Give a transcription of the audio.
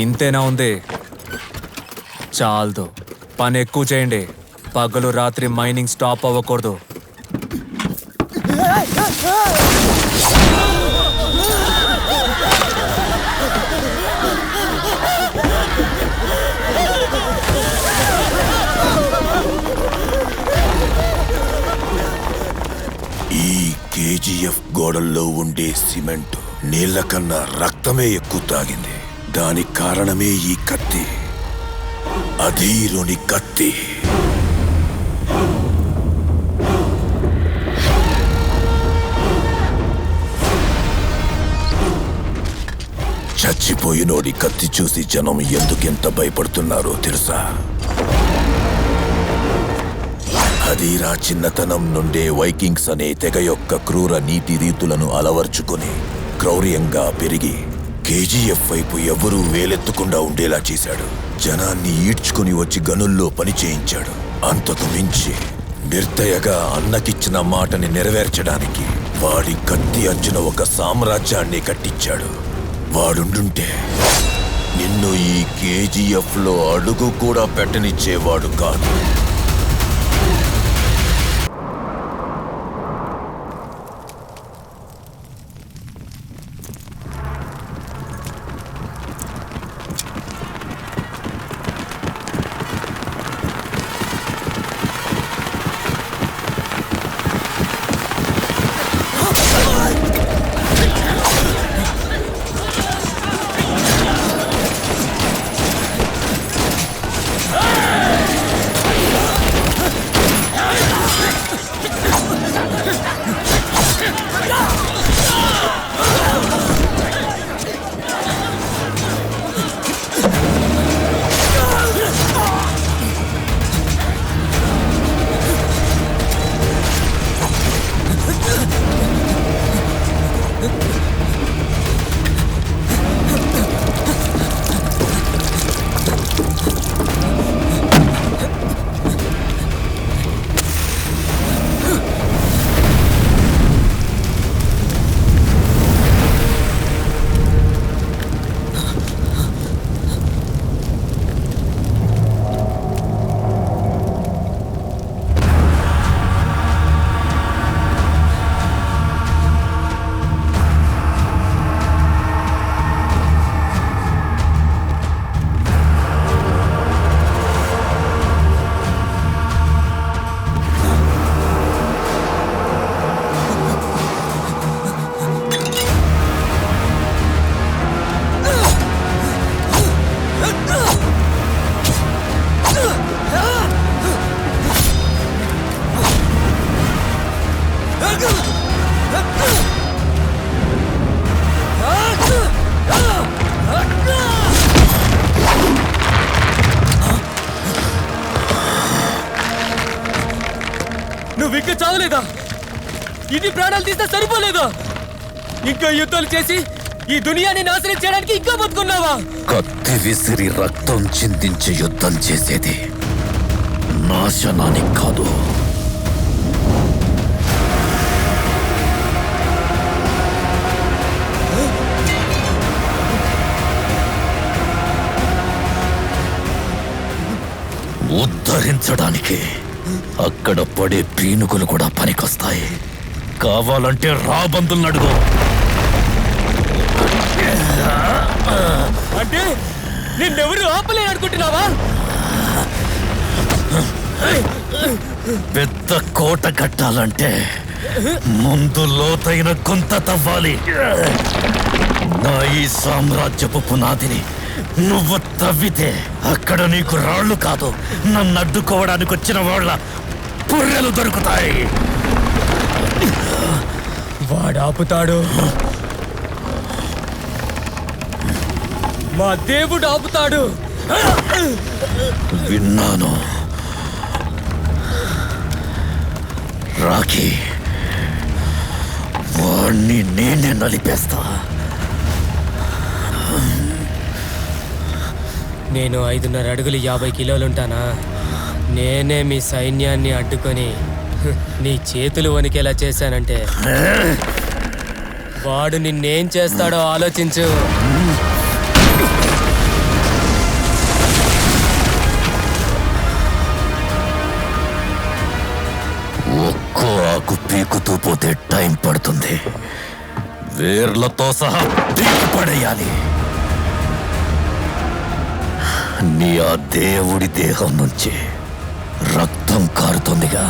ఇంతేనా ఉంది? చాలదు, పని ఎక్కువ చేయండి. పగలు రాత్రి మైనింగ్ స్టాప్ అవ్వకూడదు. ఈ కేజీఎఫ్ గోడల్లో ఉండే సిమెంట్ నీళ్ల కన్నా రక్తమే ఎక్కువ తాగింది. దానికి కారణమే ఈ కత్తి, అధీరుని కత్తి. చచ్చిపోయినోడి కత్తి చూసి జనం ఎందుకెంత భయపడుతున్నారో తెలుసా? అధీరా చిన్నతనం నుండే వైకింగ్స్ అనే తెగ యొక్క క్రూర నీతి రీతులను అలవర్చుకుని క్రౌర్యంగా పెరిగి కేజీఎఫ్ వైపు ఎవరూ వేలెత్తకుండా ఉండేలా చేశాడు. జనాన్ని ఈడ్చుకుని వచ్చి గనుల్లో పని చేయించాడు. అంతకు మించి నిర్దయగా అన్నకిచ్చిన మాటని నెరవేర్చడానికి వాడి కత్తి అంచున ఒక సామ్రాజ్యాన్ని కట్టించాడు. వాడుండుంటే నిన్ను ఈ కేజీఎఫ్ లో అడుగు కూడా పెట్టనిచ్చేవాడు కాదు. నువ్వు ఇంకా చావలేదా? ఇన్ని ప్రాణాలు తీస్తే సరిపోలేదా? ఇంకా యుద్ధాలు చేసి ఈ దునియాని నాశనం చేయడానికి ఇంకా బతుకున్నావా? కత్తి విసిరి రక్తం చిందించి యుద్ధం చేసేది నాశనానికి కాదు. ఉద్ధరించడానికి. అక్కడ పడే పీనుగులు కూడా పనికొస్తాయి. కావాలంటే రాబందులను అడుగు. అంటే నిన్నెవరు ఆపలే అనుకుంటున్నావా? పెద్ద కోట కట్టాలంటే ముందు లోతైన గుంత తవ్వాలి. నా ఈ సామ్రాజ్యపు పునాదిని నువ్వు తవ్వితే అక్కడ నీకు రాళ్లు కాదు, నన్ను అడ్డుకోవడానికి వచ్చిన వాళ్ళ పుర్రెలు దొరుకుతాయి. వాడు ఆపుతాడు, మా దేవుడు ఆపుతాడు. విన్నాను. రాఖీ, వాణ్ణి నేనే నలిపేస్తా. నేను 5.5 అడుగులు 50 కిలోలుంటానా? నేనే మీ సైన్యాన్ని అడ్డుకొని నీ చేతులు వణికేలా చేశానంటే వాడు నిన్నేం చేస్తాడో ఆలోచించు. ఆకు పీకుతూ పోతే టైం పడుతుంది. వేర్లతో సహా పీకి పడేయాలి. నీ ఆ దేవుడి దేహం నుంచి రక్తం కారుతుందిగా,